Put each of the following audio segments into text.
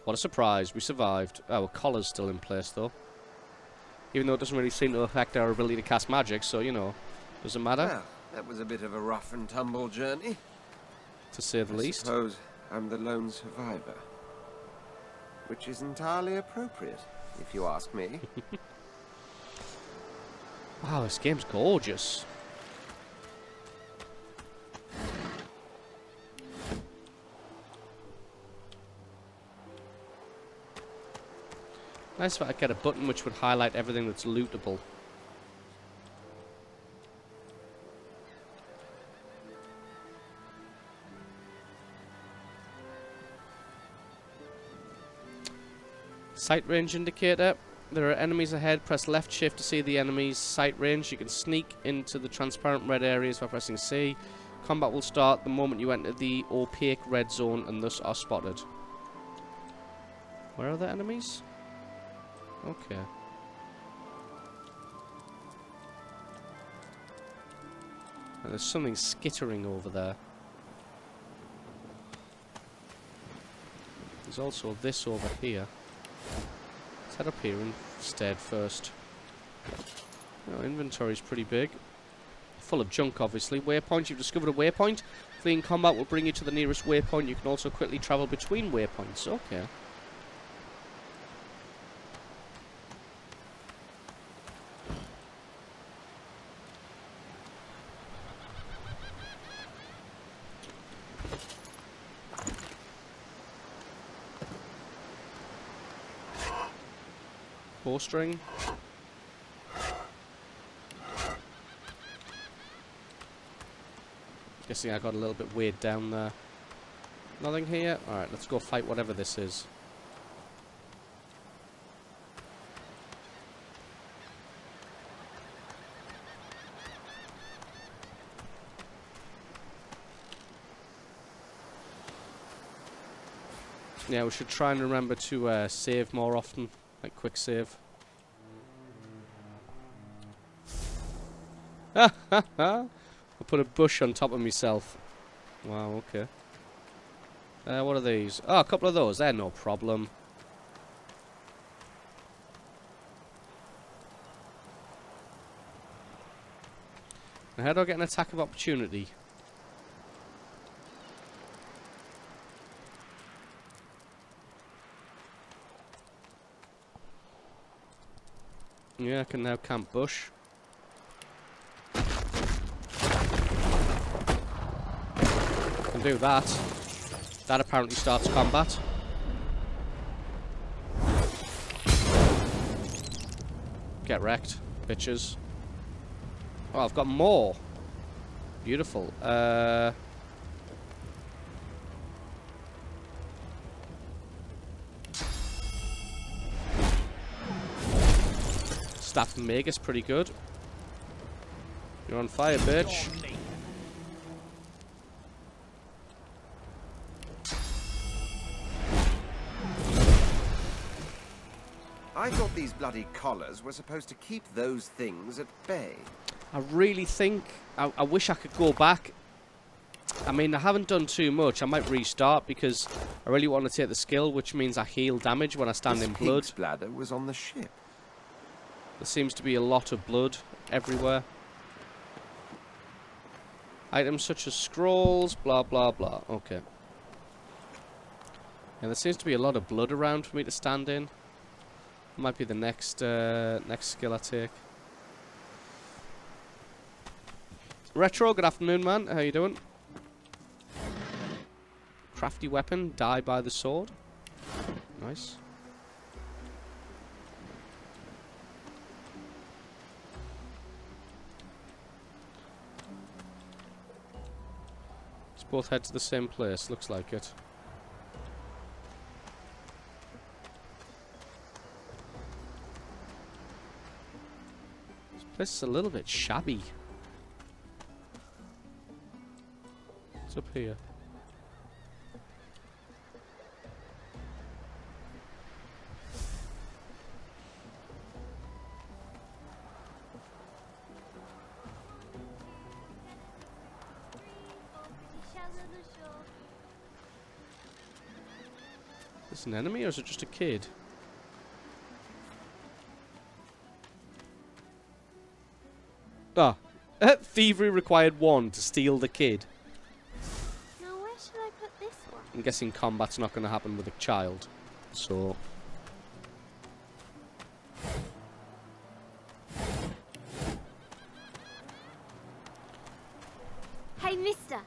What a surprise. We survived. Our collar's still in place, though. Even though it doesn't really seem to affect our ability to cast magic, so, you know, doesn't matter. Well, that was a bit of a rough and tumble journey, to say the least. I suppose I'm the lone survivor. Which is entirely appropriate, if you ask me. Wow, this game's gorgeous. Nice if I could get a button which would highlight everything that's lootable. Sight range indicator. There are enemies ahead. Press left shift to see the enemy's sight range. You can sneak into the transparent red areas by pressing C. Combat will start the moment you enter the opaque red zone and thus are spotted. Where are the enemies? Okay. And there's something skittering over there. There's also this over here. Let's head up here instead first. Oh, inventory's pretty big. Full of junk, obviously. Waypoint. You've discovered a waypoint. Fleeing combat will bring you to the nearest waypoint. You can also quickly travel between waypoints. Okay. Bowstring. Guessing I got a little bit weird down there. Nothing here? Alright, let's go fight whatever this is. Yeah, we should try and remember to save more often. Like quick save. Ha ha ha! I put a bush on top of myself. Wow, okay. What are these? Oh, a couple of those. They're no problem. Now, how do I get an attack of opportunity? Yeah, I can now camp bush. Can do that. That apparently starts combat. Get wrecked, bitches. Oh, I've got more. Beautiful. Staff Magus, pretty good. You're on fire, bitch. I thought these bloody collars were supposed to keep those things at bay. I really think... I wish I could go back. I mean, I haven't done too much. I might restart because I really want to take the skill, which means I heal damage when I stand in blood. This pig's bladder was on the ship. There seems to be a lot of blood everywhere. Items such as scrolls, blah, blah, blah. Okay. And there seems to be a lot of blood around for me to stand in. Might be the next skill I take. Retro, good afternoon, man. How you doing? Crafty weapon, die by the sword. Nice. Let's both head to the same place, looks like it. This place is a little bit shabby. What's up here? this an enemy or is it just a kid? Ah. Thievery required 1 to steal the kid. Now where should I put this one? I'm guessing combat's not going to happen with a child. So... Hey, mister.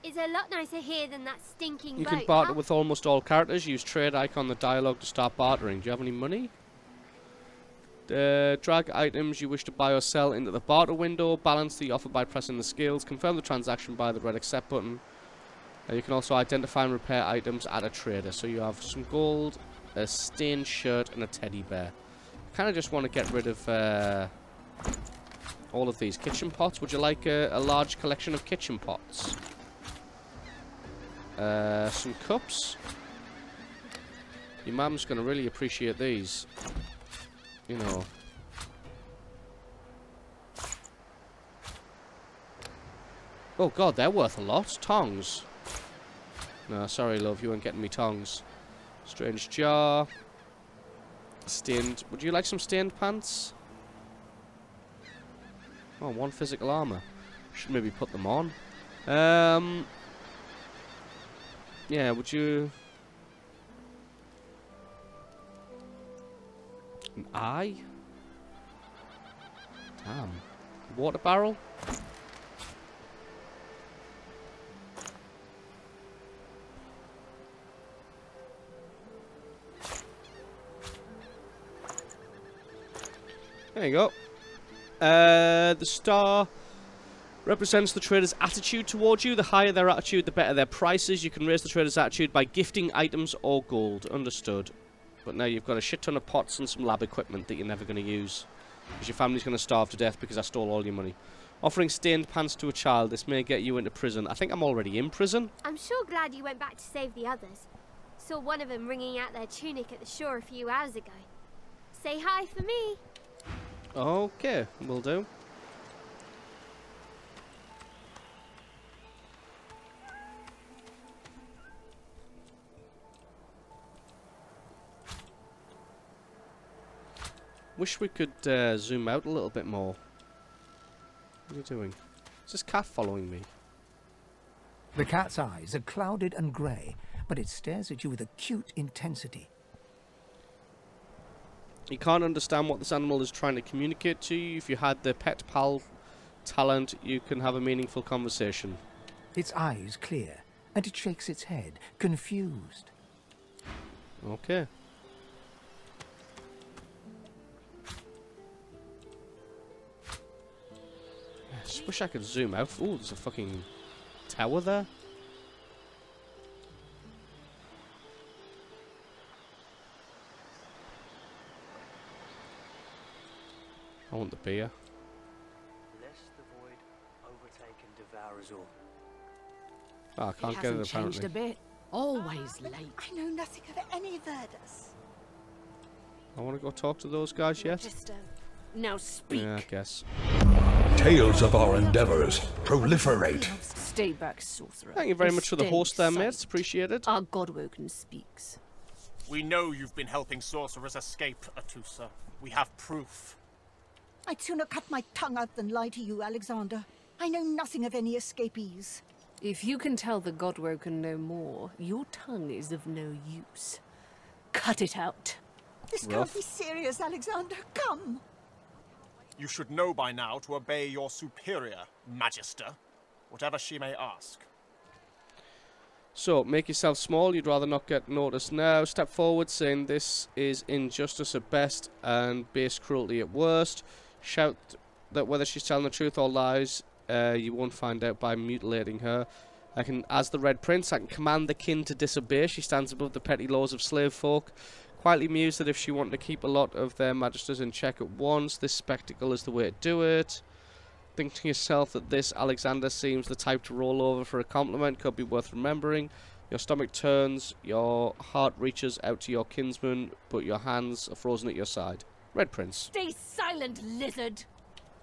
It's a lot nicer here than that stinking You boat, can barter huh? with almost all characters. Use trade icon the dialogue to start bartering. Do you have any money? Drag items you wish to buy or sell into the barter window. Balance the offer by pressing the scales. Confirm the transaction by the red accept button. You can also identify and repair items at a trader. So you have some gold, a stained shirt, and a teddy bear. Kind of just want to get rid of all of these kitchen pots. Would you like a large collection of kitchen pots? Some cups. Your mum's going to really appreciate these. You know. Oh god, they're worth a lot. Tongs. No, sorry love, you weren't getting me tongs. Strange jar. Stained. Would you like some stained pants? Oh, 1 physical armor. Should maybe put them on. Yeah, would you... An eye? Damn. Water barrel? There you go. The star represents the trader's attitude towards you. The higher their attitude, the better their prices. You can raise the trader's attitude by gifting items or gold. Understood. But now you've got a shit ton of pots and some lab equipment that you're never going to use. Because your family's going to starve to death because I stole all your money. Offering stained pants to a child. This may get you into prison. I think I'm already in prison. I'm sure glad you went back to save the others. Saw one of them wringing out their tunic at the shore a few hours ago. Say hi for me. Okay, will do. Wish we could zoom out a little bit more. What are you doing? Is this cat following me? The cat's eyes are clouded and grey, but it stares at you with acute intensity. You can't understand what this animal is trying to communicate to you. If you had the pet pal talent, you can have a meaningful conversation. Its eyes clear, and it shakes its head, confused. Okay. I just wish I could zoom out. Ooh, there's a fucking tower there. I want the beer. Lest the void overtake and devour us all. Oh, I can't get it apparently. Changed a bit. Always late. I know nothing of any Verdus. I want to go talk to those guys yet. Now speak. Yeah, I guess. Tales of our endeavors proliferate. Stay back, sorcerer. Thank you very much for the Stay host there, silent. mates. Appreciate it. Our Godwoken speaks. We know you've been helping sorcerers escape, Atusa. We have proof. I'd sooner cut my tongue out than lie to you, Alexander. I know nothing of any escapees. If you can tell the Godwoken no more, your tongue is of no use. Cut it out. This Rough. can't be serious, Alexander. Come. You should know by now to obey your superior, Magister, whatever she may ask. So, make yourself small. You'd rather not get noticed now. Step forward, saying this is injustice at best and base cruelty at worst. Shout that whether she's telling the truth or lies, you won't find out by mutilating her. As the Red Prince, I can command the kin to disobey. She stands above the petty laws of slave folk. Quietly mused that if she wanted to keep a lot of their magisters in check at once, this spectacle is the way to do it. Think to yourself that this Alexander seems the type to roll over for a compliment. Could be worth remembering. Your stomach turns, your heart reaches out to your kinsman, but your hands are frozen at your side. Red Prince. Stay silent, lizard!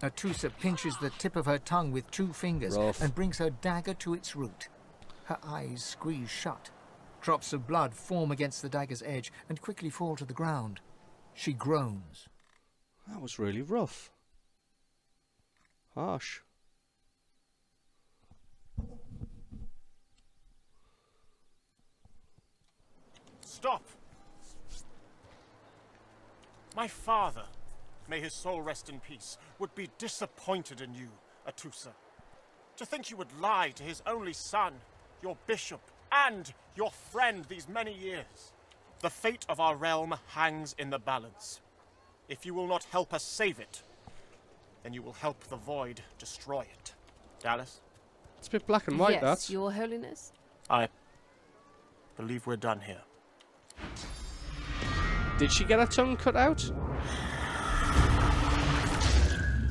Atusa pinches the tip of her tongue with 2 fingers Rough. and brings her dagger to its root. Her eyes squeeze shut. Drops of blood form against the dagger's edge and quickly fall to the ground. She groans. That was really rough. Harsh. Stop! My father, may his soul rest in peace, would be disappointed in you, Atusa. To think you would lie to his only son, your bishop, and your friend these many years. The fate of our realm hangs in the balance. If you will not help us save it, then you will help the Void destroy it. Dallas? It's a bit black and white, yes, that. Your Holiness. I believe we're done here. Did she get her tongue cut out?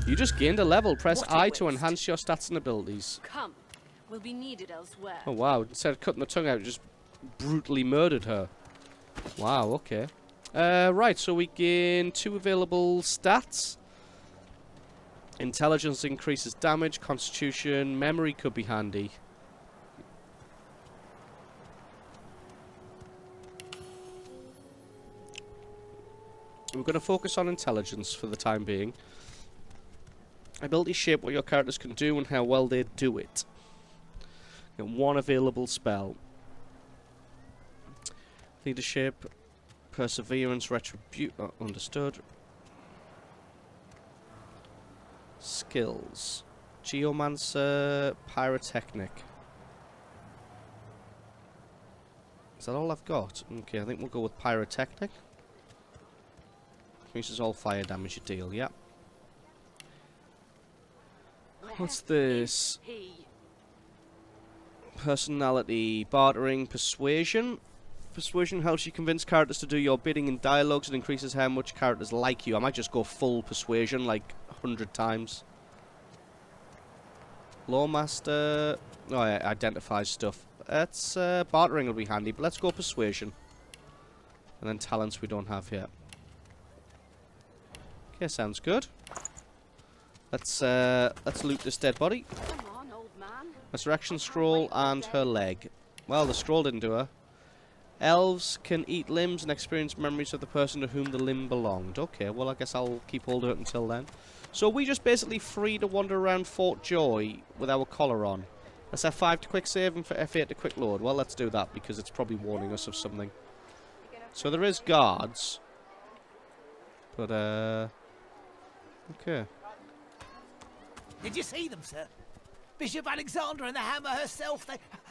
You just gained a level. Press I to enhance your stats and abilities. Come. We'll be needed elsewhere. Oh, wow. Instead of cutting the tongue out, you just brutally murdered her. Wow, okay. Right, so we gain 2 available stats. Intelligence increases damage, constitution, memory could be handy. We're going to focus on intelligence for the time being. Abilities shape what your characters can do and how well they do it. Get 1 available spell. Leadership, perseverance, retribution. Understood. Skills. Geomancer, pyrotechnic. Is that all I've got? Okay, I think we'll go with pyrotechnic. Increases all fire damage you deal, yeah. What's this? Personality, bartering, persuasion. Persuasion helps you convince characters to do your bidding in dialogues and increases how much characters like you. I might just go full persuasion, like 100 times. Lawmaster. Oh, yeah, identifies stuff. That's bartering will be handy, but let's go persuasion. And then talents we don't have yet. Okay, sounds good. Let's loot this dead body. Come on, old man. Resurrection scroll and her leg. Well, the scroll didn't do her. Elves can eat limbs and experience memories of the person to whom the limb belonged. Okay, well, I guess I'll keep hold of it until then. So we just basically free to wander around Fort Joy with our collar on. Let's F5 to quick save and for F8 to quick load. Well, let's do that because it's probably warning us of something. So there is guards. But, okay. Did you see them, sir? Bishop Alexander and the Hammer herself,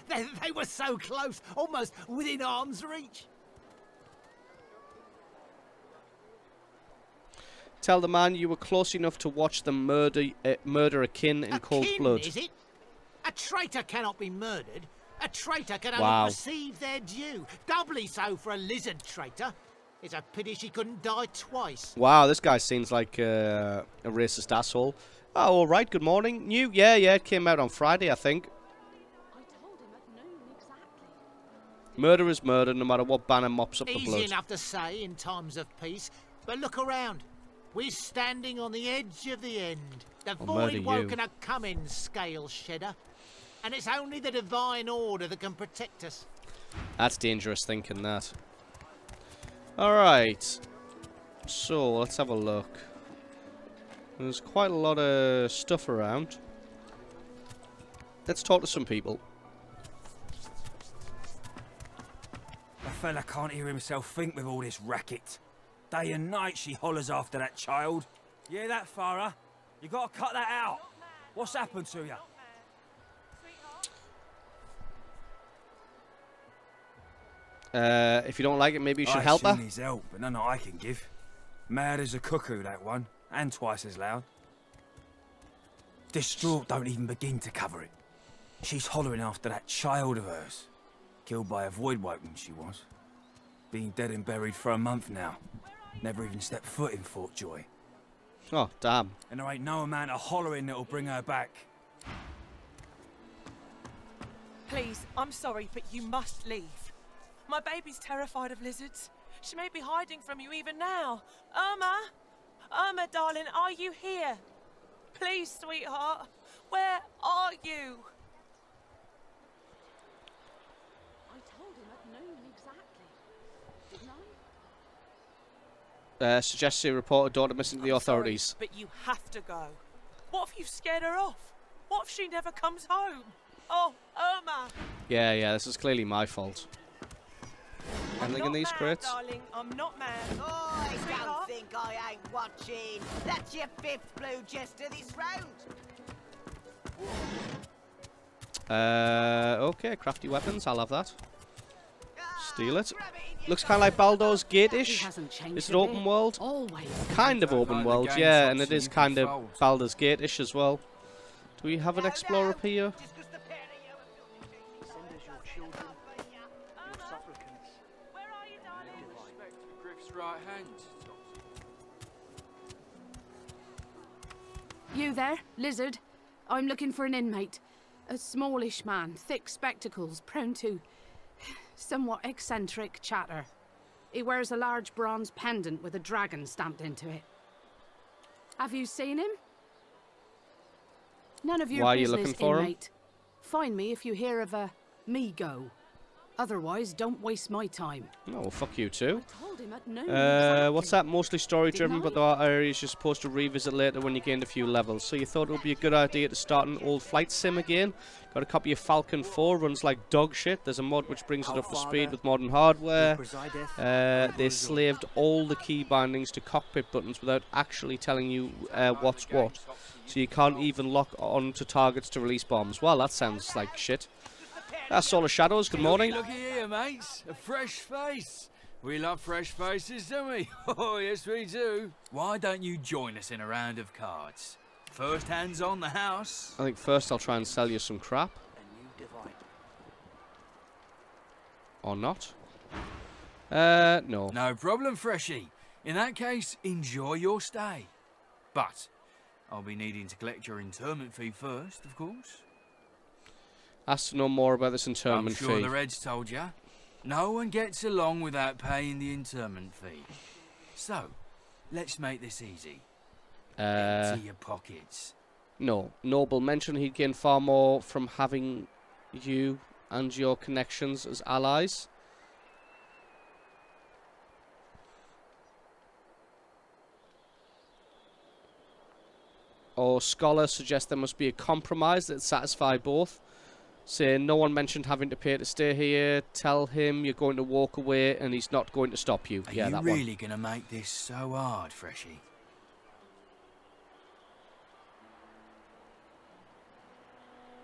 they were so close, almost within arm's reach. Tell the man you were close enough to watch them murder a kin in cold blood. Is it? A traitor cannot be murdered. A traitor can only receive their due. Doubly so for a lizard traitor. It's a pity she couldn't die twice. Wow, this guy seems like a racist asshole. Oh, all right. Good morning. New? Yeah. It came out on Friday, I think. I told him at noon exactly. Murder is murder, no matter what banner mops up the blood. Easy enough to say in times of peace, but look around. We're standing on the edge of the end. The Void woken are coming, Scale Shedder. And it's only the divine order that can protect us. That's dangerous thinking, that. Alright. So, let's have a look. There's quite a lot of stuff around. Let's talk to some people. A fella can't hear himself think with all this racket. Day and night she hollers after that child. Yeah, that Farah. You gotta cut that out. What's happened to you? If you don't like it, maybe you should help her. She needs help, but none I can give. Mad as a cuckoo, that one. And twice as loud. Distraught don't even begin to cover it. She's hollering after that child of hers. Killed by a void woken, she was. Been dead and buried for a month now. Never even stepped foot in Fort Joy. Oh, damn. And there ain't no amount of hollering that'll bring her back. Please, I'm sorry, but you must leave. My baby's terrified of lizards. She may be hiding from you even now. Irma! Irma, darling, are you here? Please, sweetheart. Where are you? I told him at Suggests you report a daughter missing to the authorities. Sorry, but you have to go. What if you've scared her off? What if she never comes home? Oh, Irma! Yeah, this is clearly my fault. Anything in these mad, crates? Darling, I'm not mad. Oh, I don't think I ain't watching. That's your 5th blue chest of this round. Okay, crafty weapons, I'll have that. Steal it. Looks kind of like Baldur's Gate-ish. Is it open world? Kind of open world, yeah, and it is kind of Baldur's Gate-ish as well. Do we have an explorer up here? You there, lizard? I'm looking for an inmate. A smallish man, thick spectacles, prone to somewhat eccentric chatter. He wears a large bronze pendant with a dragon stamped into it. Have you seen him? None of your Why are you business, looking for inmate. Him? Find me if you hear of a me go. Otherwise, don't waste my time. Oh, well, fuck you too. No what's that? Mostly story driven, but there are areas you're supposed to revisit later when you gained a few levels. So you thought it would be a good idea to start an old flight sim again. Got a copy of Falcon 4, runs like dog shit. There's a mod which brings it up to speed with modern hardware. They slaved all the key bindings to cockpit buttons without actually telling you what's what. So you can't even lock on to targets to release bombs. Well, that sounds like shit. That's Solar Shadows, good morning. Looky here, mates. A fresh face. We love fresh faces, don't we? Oh, yes, we do. Why don't you join us in a round of cards? First hands on the house. I think first I'll try and sell you some crap. Or not. No. No problem, Freshie. In that case, enjoy your stay. But I'll be needing to collect your interment fee first, of course. Ask to know more about this interment fee. I'm sure the Reds told you. No one gets along without paying the interment fee. So, let's make this easy. Empty your pockets. No. Noble mentioned he'd gain far more from having you and your connections as allies. Or Scholar suggests there must be a compromise that satisfy both. Saying no one mentioned having to pay to stay here. Tell him you're going to walk away and he's not going to stop you. Are yeah, you that really one. going to make this so hard, Freshie?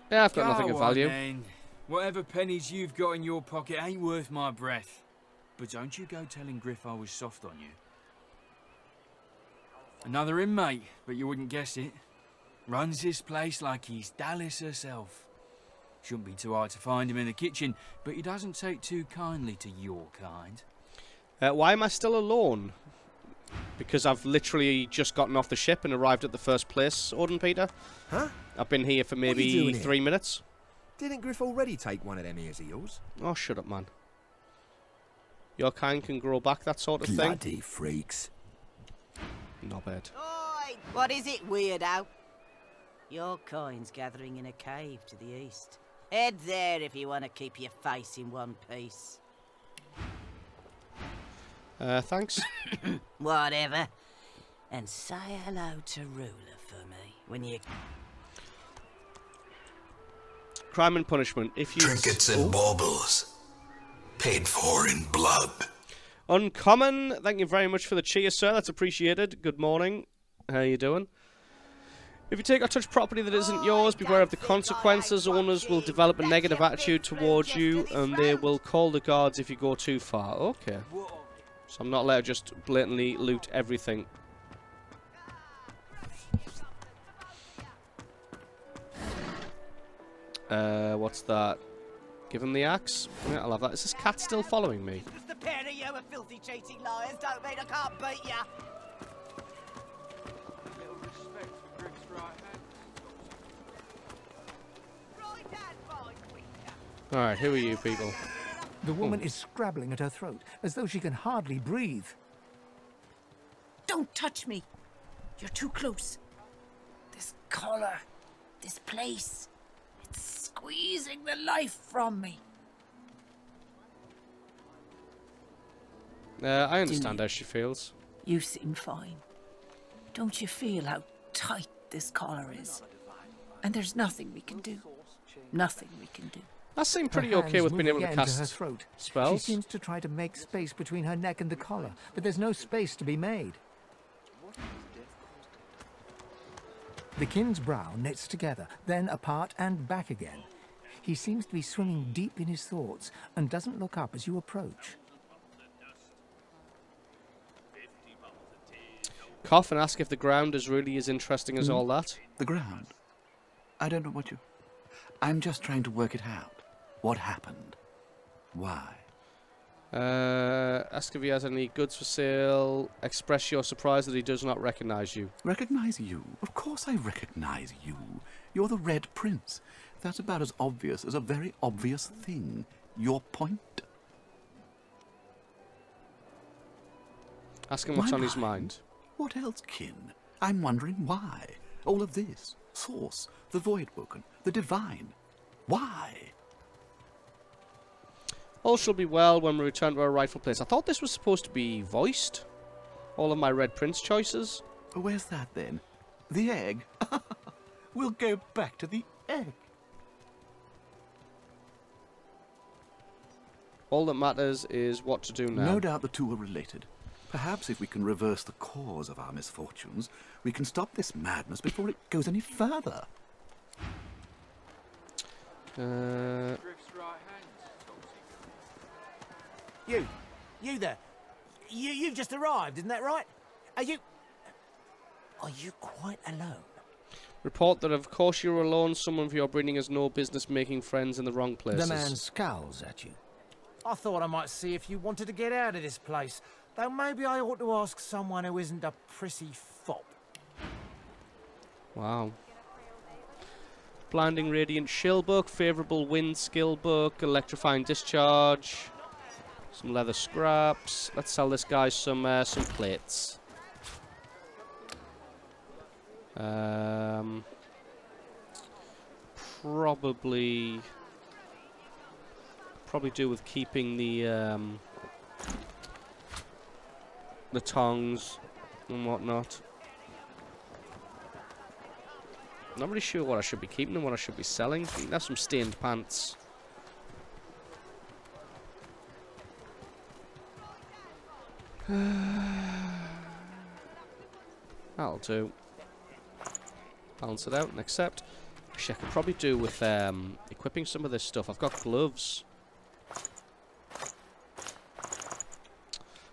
Yeah, I've got nothing of value. Then. Whatever pennies you've got in your pocket ain't worth my breath. But don't you go telling Griff I was soft on you. Another inmate, but you wouldn't guess it. Runs this place like he's Dallas herself. Shouldn't be too hard to find him in the kitchen, but he doesn't take too kindly to your kind. Why am I still alone? Because I've literally just gotten off the ship and arrived at the first place, Odin Peter. Huh? I've been here for maybe 3 minutes. Didn't Griff already take one of them ears of yours? Oh, shut up, man. Your kind can grow back, that sort of thing. Bloody freaks. Not bad. Oi! What is it, weirdo? Your kind's gathering in a cave to the east. Head there if you want to keep your face in one piece. Thanks. Whatever. And say hello to Ruler for me when you... Crime and punishment. If you... Trinkets and baubles. Paid for in blood. Uncommon. Thank you very much for the cheer, sir. That's appreciated. Good morning. How you doing? If you take or touch property that isn't yours, beware of the consequences. Owners will develop a negative attitude towards you, and they will call the guards if you go too far. Okay. So I'm not allowed to just blatantly loot everything. What's that? Give him the axe? Yeah, I'll have that. Is this cat still following me? Just the pair of you are filthy, cheating liars. Don't mean I can't beat ya. Alright, who are you people? The woman is scrabbling at her throat, as though she can hardly breathe. Don't touch me. You're too close. This collar, this place, it's squeezing the life from me. I understand how she feels. You seem fine. Don't you feel how tight this collar is? And there's nothing we can do. Nothing we can do. I seem pretty Her okay hands with being move able to again cast her throat. spells. She seems to try to make space between her neck and the collar, but there's no space to be made. The king's brow knits together, then apart and back again. He seems to be swimming deep in his thoughts and doesn't look up as you approach. Cough and ask if the ground is really as interesting as all that. The ground? I don't know what you... I'm just trying to work it out. What happened? Why? Ask if he has any goods for sale. Express your surprise that he does not recognize you. Recognize you? Of course I recognize you. You're the Red Prince. That's about as obvious as a very obvious thing. Your point? Ask him what's on his mind. What else, kin? I'm wondering why. All of this. Source, the Voidwoken, the Divine. Why? All shall be well when we return to our rightful place. I thought this was supposed to be voiced. All of my Red Prince choices. Where's that then? The egg? We'll go back to the egg. All that matters is what to do now. No doubt the two are related. Perhaps if we can reverse the cause of our misfortunes, we can stop this madness before it goes any further. You there. You've just arrived, isn't that right? Are you quite alone? Report that of course you're alone. Someone of your breeding has no business making friends in the wrong places. The man scowls at you. I thought I might see if you wanted to get out of this place. Though maybe I ought to ask someone who isn't a prissy fop. Wow. Blinding Radiant Shield book, Favourable Wind skill book, Electrifying Discharge, some leather scraps. Let's sell this guy some plates. Probably do with keeping the tongs and whatnot. I'm not really sure what I should be keeping and what I should be selling. You can have some stained pants. That'll do. Balance it out and accept. Actually, I could probably do with equipping some of this stuff. I've got gloves.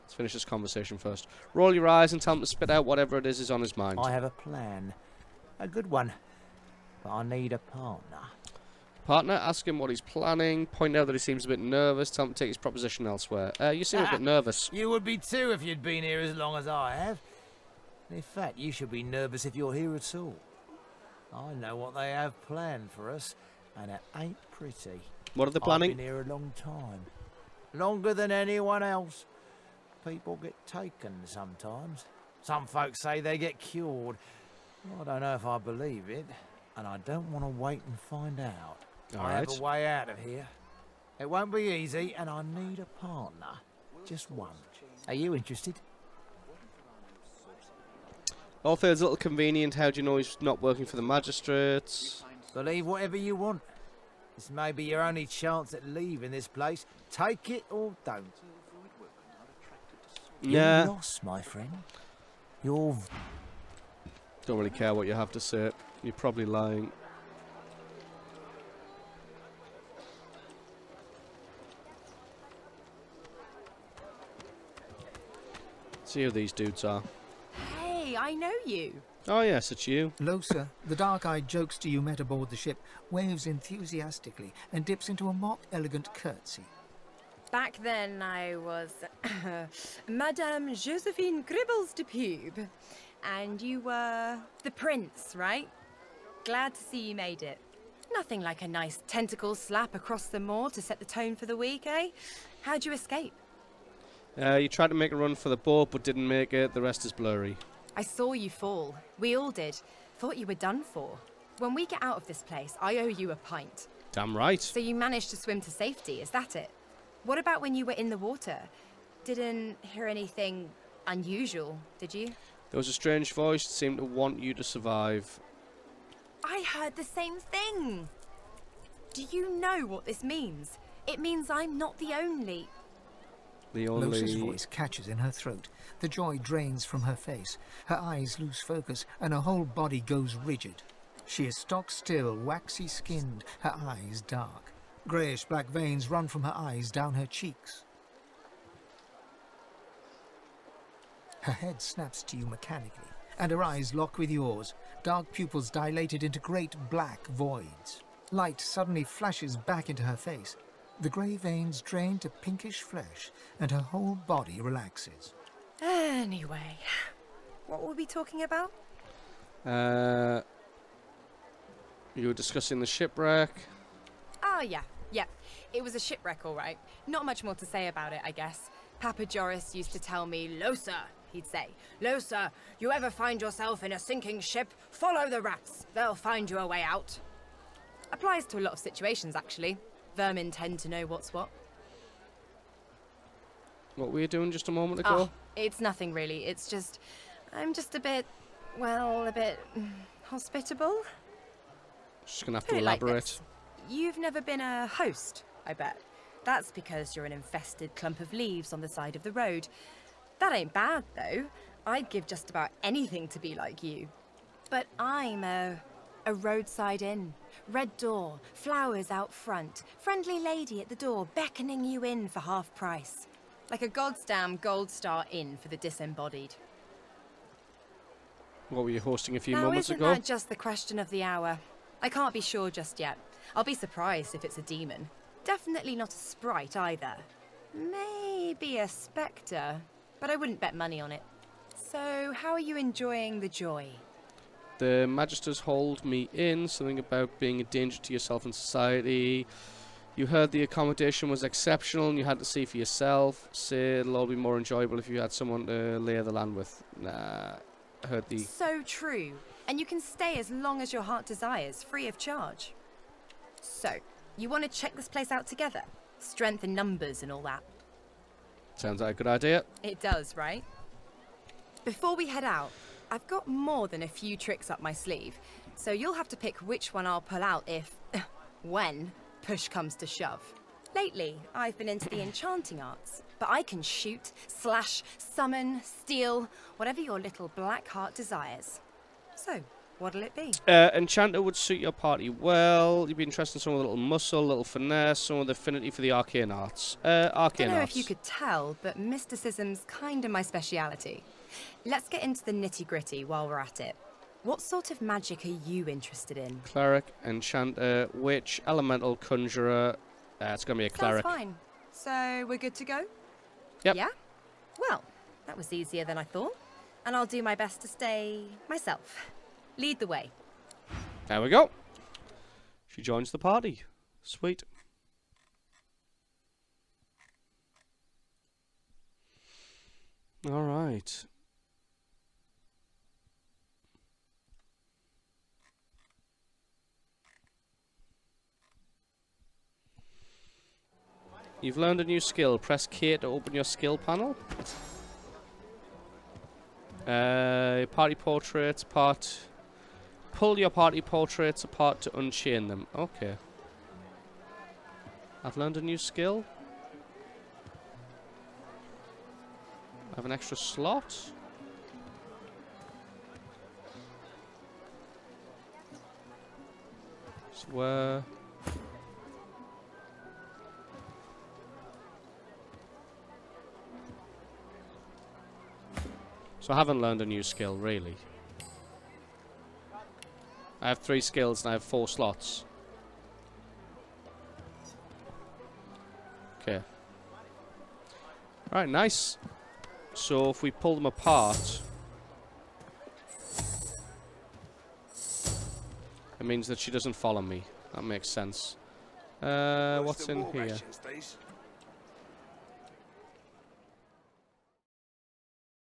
Let's finish this conversation first. Roll your eyes and tell him to spit out whatever it is on his mind. I have a plan. A good one. But I need a partner. Partner, ask him what he's planning. Point out that he seems a bit nervous. Tell him to take his proposition elsewhere. You seem a bit nervous. You would be too if you'd been here as long as I have. In fact, you should be nervous if you're here at all. I know what they have planned for us, and it ain't pretty. What are they planning? I've been here a long time. Longer than anyone else. People get taken sometimes. Some folks say they get cured. I don't know if I believe it, and I don't want to wait and find out. I have a way out of here. It won't be easy, and I need a partner. Just one. Are you interested? Although it's a little convenient, how do you know he's not working for the magistrates? Believe whatever you want. This may be your only chance at leaving this place. Take it or don't. Yeah. You're lost, my friend. You're... Don't really care what you have to say. You're probably lying. See who these dudes are. Hey, I know you. Oh yes, it's you. Losa, the dark-eyed jokester you met aboard the ship, waves enthusiastically and dips into a mock elegant curtsy. Back then I was Madame Josephine Gribbles de Pube. And you were the prince, right? Glad to see you made it. Nothing like a nice tentacle slap across the moor to set the tone for the week, eh? How'd you escape? You tried to make a run for the boat, but didn't make it. The rest is blurry. I saw you fall. We all did. Thought you were done for. When we get out of this place, I owe you a pint. Damn right. So you managed to swim to safety, is that it? What about when you were in the water? didn't hear anything unusual, did you? There was a strange voice that seemed to want you to survive. I heard the same thing. Do you know what this means? It means I'm not the only... Losa's voice catches in her throat. The joy drains from her face. Her eyes lose focus, and her whole body goes rigid. She is stock still, waxy skinned, her eyes dark. Greyish black veins run from her eyes down her cheeks. Her head snaps to you mechanically, and her eyes lock with yours, dark pupils dilated into great black voids. Light suddenly flashes back into her face. The grey veins drain to pinkish flesh, and her whole body relaxes. Anyway, what were we talking about? You were discussing the shipwreck. Oh, yeah. It was a shipwreck, all right. Not much more to say about it, I guess. Papa Joris used to tell me, Losa, he'd say, Losa, you ever find yourself in a sinking ship, follow the rats. They'll find you a way out. Applies to a lot of situations, actually. Vermin tend to know what's what. What were you doing just a moment ago? Oh, it's nothing really. It's just... I'm just a bit... well, a bit... hospitable? Just gonna have to elaborate. You've never been a host, I bet. That's because you're an infested clump of leaves on the side of the road. That ain't bad, though. I'd give just about anything to be like you. But I'm a roadside inn. Red door, flowers out front, friendly lady at the door beckoning you in for half price. Like a goddamn gold star inn for the disembodied. What were you hosting a few now, moments ago? Isn't that just the question of the hour? I can't be sure just yet. I'll be surprised if it's a demon. Definitely not a sprite either. Maybe a spectre, but I wouldn't bet money on it. So, how are you enjoying the joy? The Magisters hold me in, something about being a danger to yourself and society. You heard the accommodation was exceptional and you had to see for yourself. Say it'll all be more enjoyable if you had someone to lay the land with. Nah, I heard the... So true. And you can stay as long as your heart desires, free of charge. So, you want to check this place out together? Strength in numbers and all that. Sounds like a good idea. It does, right? Before we head out, I've got more than a few tricks up my sleeve, so you'll have to pick which one I'll pull out if, when, push comes to shove. Lately, I've been into the enchanting arts, but I can shoot, slash, summon, steal, whatever your little black heart desires. So, what'll it be? Enchanter would suit your party well. You'd be interested in some of the little muscle, little finesse, some of the affinity for the arcane arts. Arcane I don't know arts. if you could tell, but mysticism's kind of my speciality. Let's get into the nitty-gritty while we're at it. What sort of magic are you interested in? Cleric, enchanter, witch, elemental, conjurer. It's going to be a cleric. Sounds fine. So, we're good to go? Yep. Yeah? Well, that was easier than I thought. And I'll do my best to stay myself. Lead the way. There we go. She joins the party. Sweet. All right. You've learned a new skill. Press K to open your skill panel. Party portraits apart. Pull your party portraits apart to unchain them. Okay. I've learned a new skill. I have an extra slot. So where... So I haven't learned a new skill, really. I have 3 skills and I have 4 slots. Okay. Alright, nice. So if we pull them apart, it means that she doesn't follow me. That makes sense. What's in here?